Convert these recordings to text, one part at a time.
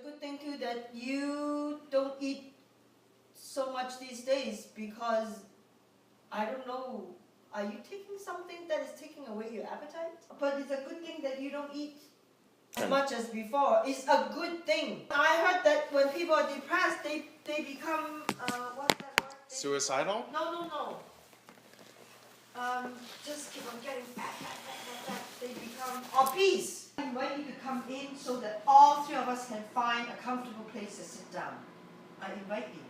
a good thing too that you don't eat so much these days because I don't know. Are you taking something that is taking away your appetite? But it's a good thing that you don't eat as much as before. It's a good thing. I heard that when people are depressed, they become what's that word? Suicidal? No. Just keep on getting fat. They become obese. I invite you to come in so that all three of us can find a comfortable place to sit down. I invite you.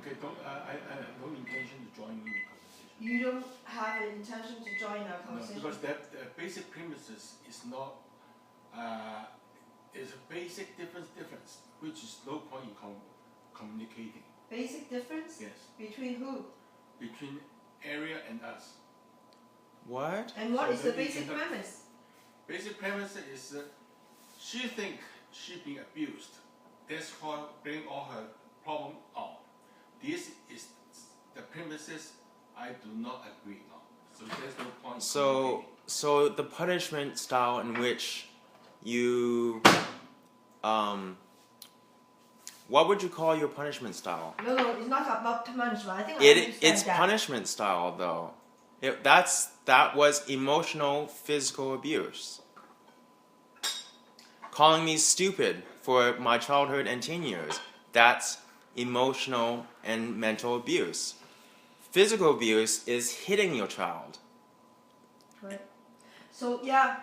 Okay, I have no intention to join in the conversation. You don't have an intention to join our conversation? No, because the basic premises is not, is a basic difference, which is no point in communicating. Basic difference? Yes. Between who? Between area and us. What? And what is the basic premise? Basic premise is she thinks she's being abused. That's why bring all her problem on. This is the premises I do not agree on. So there's no point. So the punishment style in which you what would you call your punishment style? No, it's not about punishment. I think it's punishment style though. That was emotional, physical abuse. Calling me stupid for my childhood and teen years, that's emotional and mental abuse. Physical abuse is hitting your child. Right. So yeah,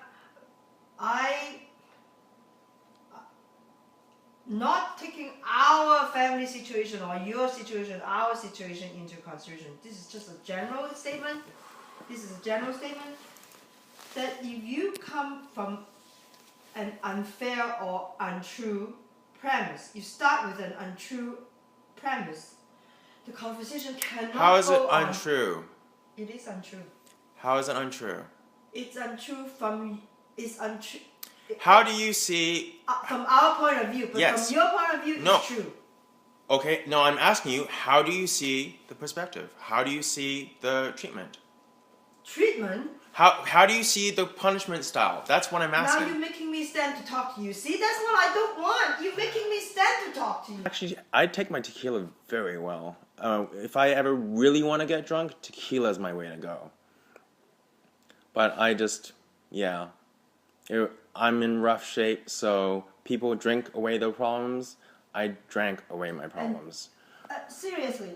not taking our family situation or your situation, our situation into consideration. This is just a general statement. This is a general statement that if you come from an unfair or untrue premise, you start with an untrue premise, the conversation cannot go on. How is it untrue? It is untrue. How is it untrue? It's untrue from... It's untrue. How do you see... from our point of view, but yes. From your point of view, it's true. Okay, no, I'm asking you, how do you see the perspective? How do you see the treatment? Treatment? How do you see the punishment style? That's what I'm asking. Now you're making me stand to talk to you. See, that's what I don't want. You're making me stand to talk to you. Actually, I take my tequila very well. If I ever really want to get drunk, tequila is my way to go. But I just, yeah. I'm in rough shape, so people drink away their problems. I drank away my problems. And, seriously,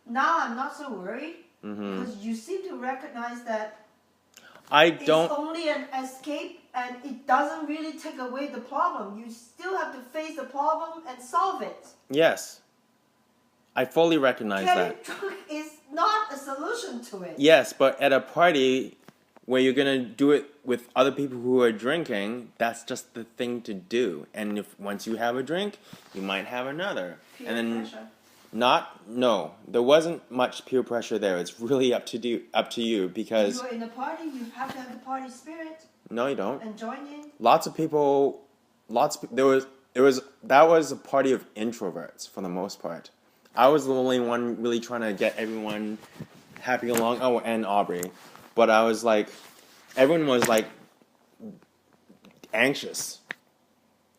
now I'm not so worried because you seem to recognize that it's only an escape and it doesn't really take away the problem. You still have to face the problem and solve it. Yes. I fully recognize that. Getting drunk is not a solution to it. Yes, but at a party where you're going to do it with other people who are drinking, that's just the thing to do. And if once you have a drink, you might have another. Peer pressure. No, there wasn't much peer pressure there. It's really up to you because you're in a party, you have to have the party spirit. No, you don't. And join in. That was a party of introverts for the most part. I was the only one really trying to get everyone happy along. Oh, and Aubrey. But I was like, everyone was like anxious.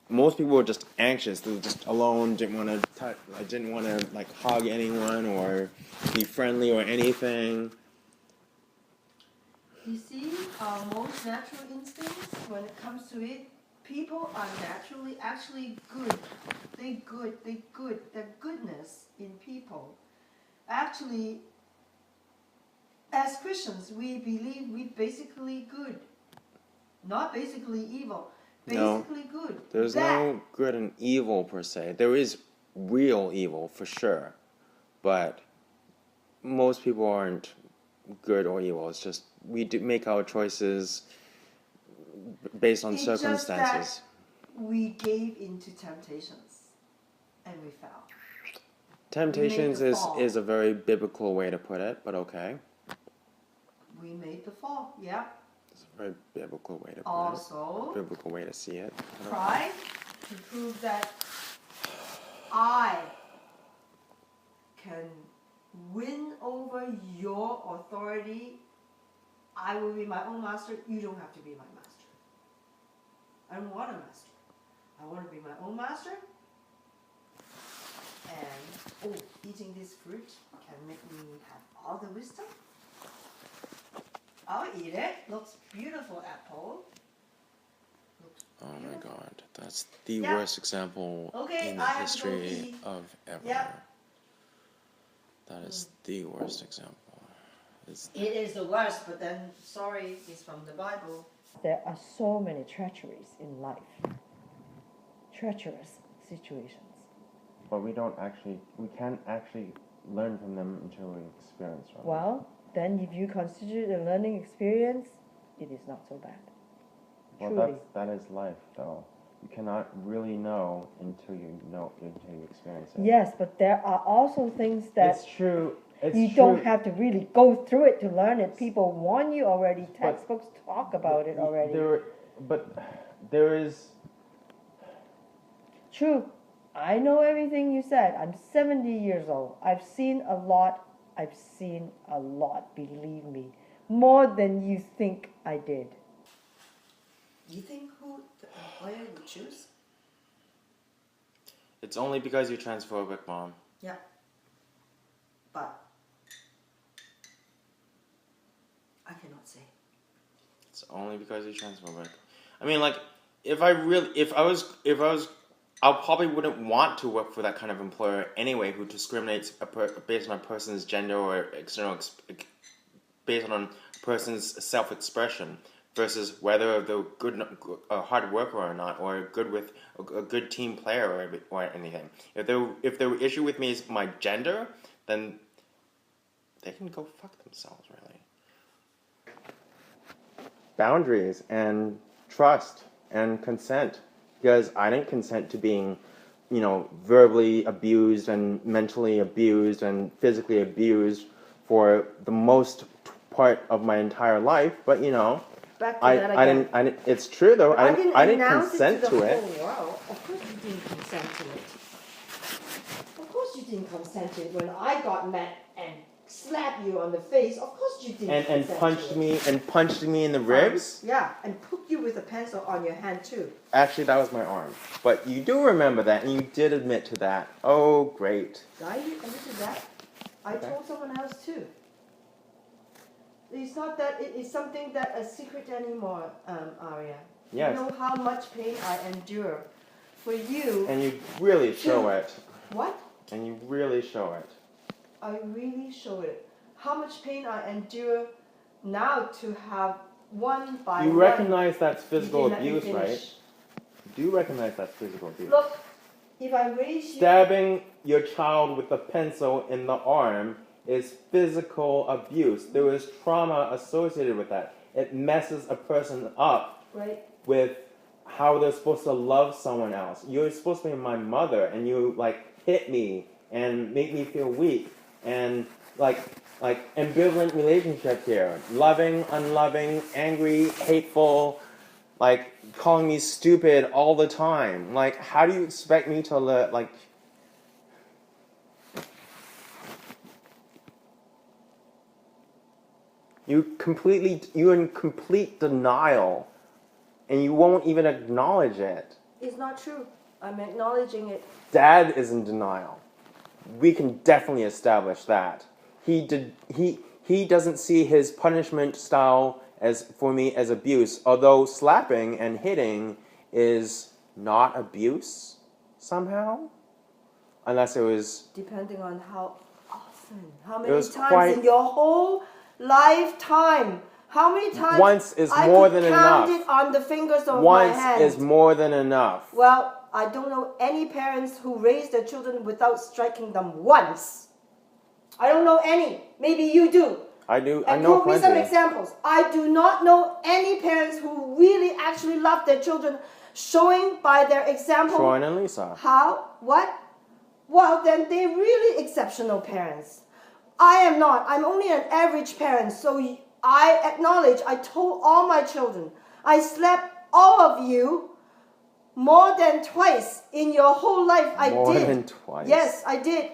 Most people were just anxious. They were just alone. Didn't want to touch. I didn't want to like hug anyone or be friendly or anything. You see, our most natural instincts, when it comes to it, people are naturally actually good. They're good. Their goodness in people. Actually, as Christians, we believe we're basically good. Not basically evil. Basically good. There's no good and evil per se. There is real evil for sure. But most people aren't good or evil. It's just we do make our choices based on circumstances. Just that we gave into temptations and we fell. Temptations is a very biblical way to put it, but okay. We made the fall, yeah. It's a very biblical way to put also, it. Biblical way to see it. Pride to prove that I can win over your authority. I will be my own master. You don't have to be my master. I don't want a master. I want to be my own master. And eating this fruit can make me have all the wisdom. I'll eat it. Looks beautiful apple. Oh my God, that's the Yeah. worst example Okay, in the I have to go history pee. of ever. Yeah. That is the worst example. It is the worst, but then, sorry, it's from the Bible. There are so many treacheries in life. Treacherous situations. But we can't actually learn from them until we experience them. Well, then if you consider it a learning experience, it is not so bad. Well, Truly. that is life, though. You cannot really know until you experience it. Yes, but there are also things that It's true. you don't have to really go through it to learn it. People warn you already. Textbooks talk about it already. There is... True. I know everything you said. I'm 70 years old. I've seen a lot. Believe me. More than you think I did. Do you think who the employer would choose? It's only because you're transphobic, Mom. Yeah. But I cannot say. It's only because you're transphobic. I mean, like, if I was, I probably wouldn't want to work for that kind of employer anyway, who discriminates based on a person's gender or external, based on a person's self-expression, versus whether they're a hard worker or not, or a good team player or anything. If the issue with me is my gender, then they can go fuck themselves, really. Boundaries and trust and consent, because I didn't consent to being, verbally abused and mentally abused and physically abused for the most part of my entire life. But Back to that again. I didn't. It's true though. I didn't announce consent it to the it. whole world. Of course you didn't consent to it. Of course you didn't consent to it. When I got mad and slapped you on the face, of course you didn't consent to it. punched me in the ribs. Yeah, and poked you with a pencil on your hand too. Actually, that was my arm. But you do remember that, and you did admit to that. Oh, great. Did I admit to that? I told someone else too. It's not that it is something that a secret anymore, Arya. Yes. You know how much pain I endure for you. And you really show it. What? And you really show it. I really show it. How much pain I endure now to have one by one. You recognize that's physical You didn't let me abuse, right? finish. Do you recognize that's physical abuse? Look, if I raise you... Stabbing your child with a pencil in the arm is physical abuse. There is trauma associated with that. It messes a person up with how they're supposed to love someone else. You're supposed to be my mother, and you hit me and make me feel weak, and like ambivalent relationship here. Loving, unloving, angry, hateful, calling me stupid all the time. How do you expect me to you're in complete denial, and you won't even acknowledge it. It's not true. I'm acknowledging it. Dad is in denial. We can definitely establish that. He doesn't see his punishment style for me as abuse, although slapping and hitting is not abuse somehow, unless it was... Depending on how often, how many times in your whole lifetime. How many times? Once is more than enough. I could count it on the fingers of my hand. Once is more than enough. Well, I don't know any parents who raise their children without striking them once. I don't know any. Maybe you do. I do. And I know quote me some examples. I do not know any parents who really actually love their children, showing by their example. Sean and Lisa. How? What? Well, then they're really exceptional parents. I am not. I'm only an average parent. So I acknowledge, I told all my children, I slapped all of you more than twice in your whole life. I did. More than twice? Yes, I did.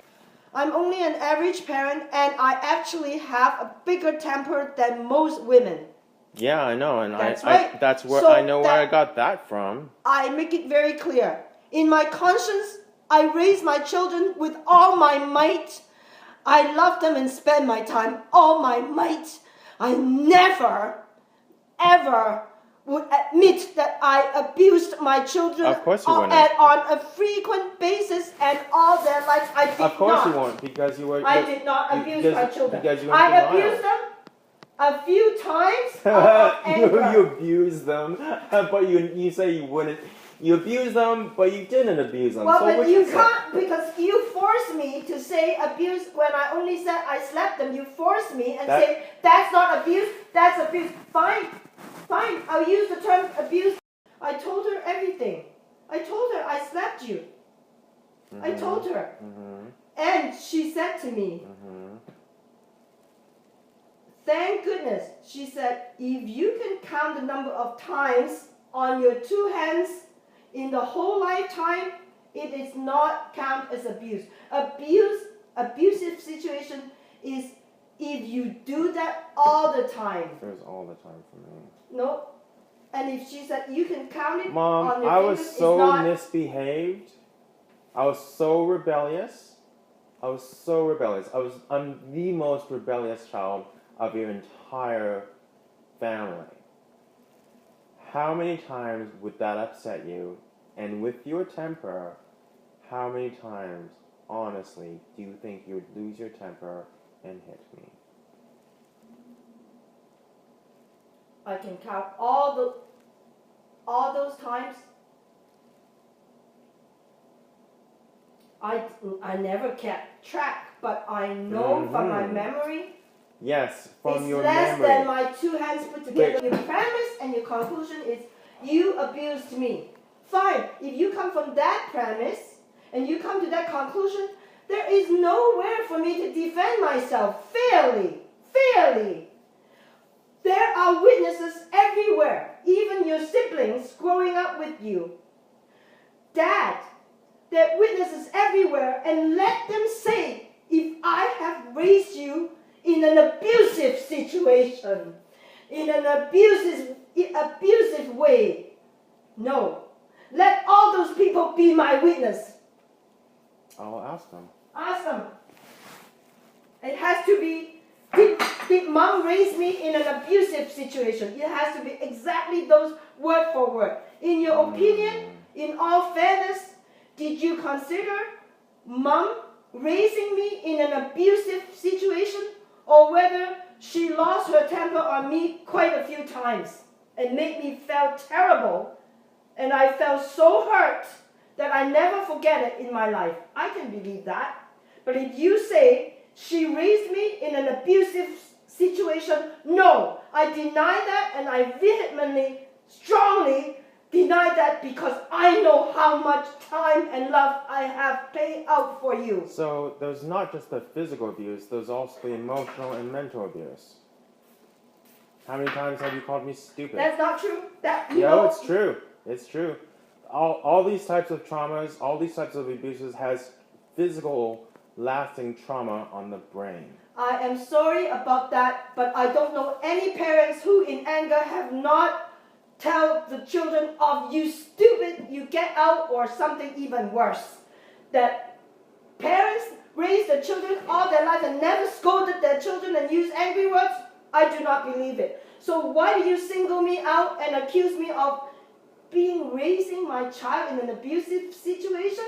I'm only an average parent, and I actually have a bigger temper than most women. Yeah, I know, and That's I right. that's where So I know where I that- got that from. I make it very clear. In my conscience, I raise my children with all my might. I love them and spend my time all my might. I never, ever would admit that I abused my children Of course you wouldn't. on a frequent basis and all their life. I did Of course not. you won't, because you were. I did not abuse my children. Because you were I in denial. abused them a few times out of anger. you abuse them, but you say you wouldn't. You abuse them, but you didn't abuse them. Well, so but which you is it? can't, because you forced me to say abuse when I only said I slapped them. You forced me and say that's not abuse, that's abuse. Fine, fine, I'll use the term abuse. I told her everything. I told her I slapped you. Mm-hmm. I told her. Mm-hmm. And she said to me, Mm-hmm. thank goodness, she said, if you can count the number of times on your two hands in the whole lifetime, it is not count as abuse. Abusive situation is if you do that all the time. There's all the time for me. No. And if she said you can count it Mom, on your I was fingers, so it's not. misbehaved. I was so rebellious. I'm the most rebellious child of your entire family. How many times would that upset you? And with your temper, how many times, honestly, do you think you would lose your temper and hit me? I can count all those times. I never kept track, but I know from my memory. Yes, from It's your less memory. than my two hands put together. Your premise and your conclusion is you abused me. Fine. If you come from that premise and you come to that conclusion, there is nowhere for me to defend myself fairly. Fairly. There are witnesses everywhere, even your siblings growing up with you. Dad, there are witnesses everywhere, and let them say if I have raised you in an abusive situation, in an abusive way. No. Let all those people be my witness. I'll ask them. Ask them. It has to be, did mom raise me in an abusive situation? It has to be exactly those word for word. In your opinion, in all fairness, did you consider mom raising me in an abusive situation, or whether she lost her temper on me quite a few times and made me feel terrible, and I felt so hurt that I never forget it in my life? I can believe that. But if you say she raised me in an abusive situation, no, I deny that, and I vehemently, strongly deny that, because I know how much time and love I have paid out for you. So there's not just the physical abuse, there's also the emotional and mental abuse. How many times have you called me stupid? That's not true. It's true. It's true. All these types of traumas, all these types of abuses has physical, lasting trauma on the brain. I am sorry about that, but I don't know any parents who in anger have not tell the children of you stupid, you get out, or something even worse. That parents raise their children all their life and never scolded their children and use angry words. I do not believe it. So why do you single me out and accuse me of raising my child in an abusive situation?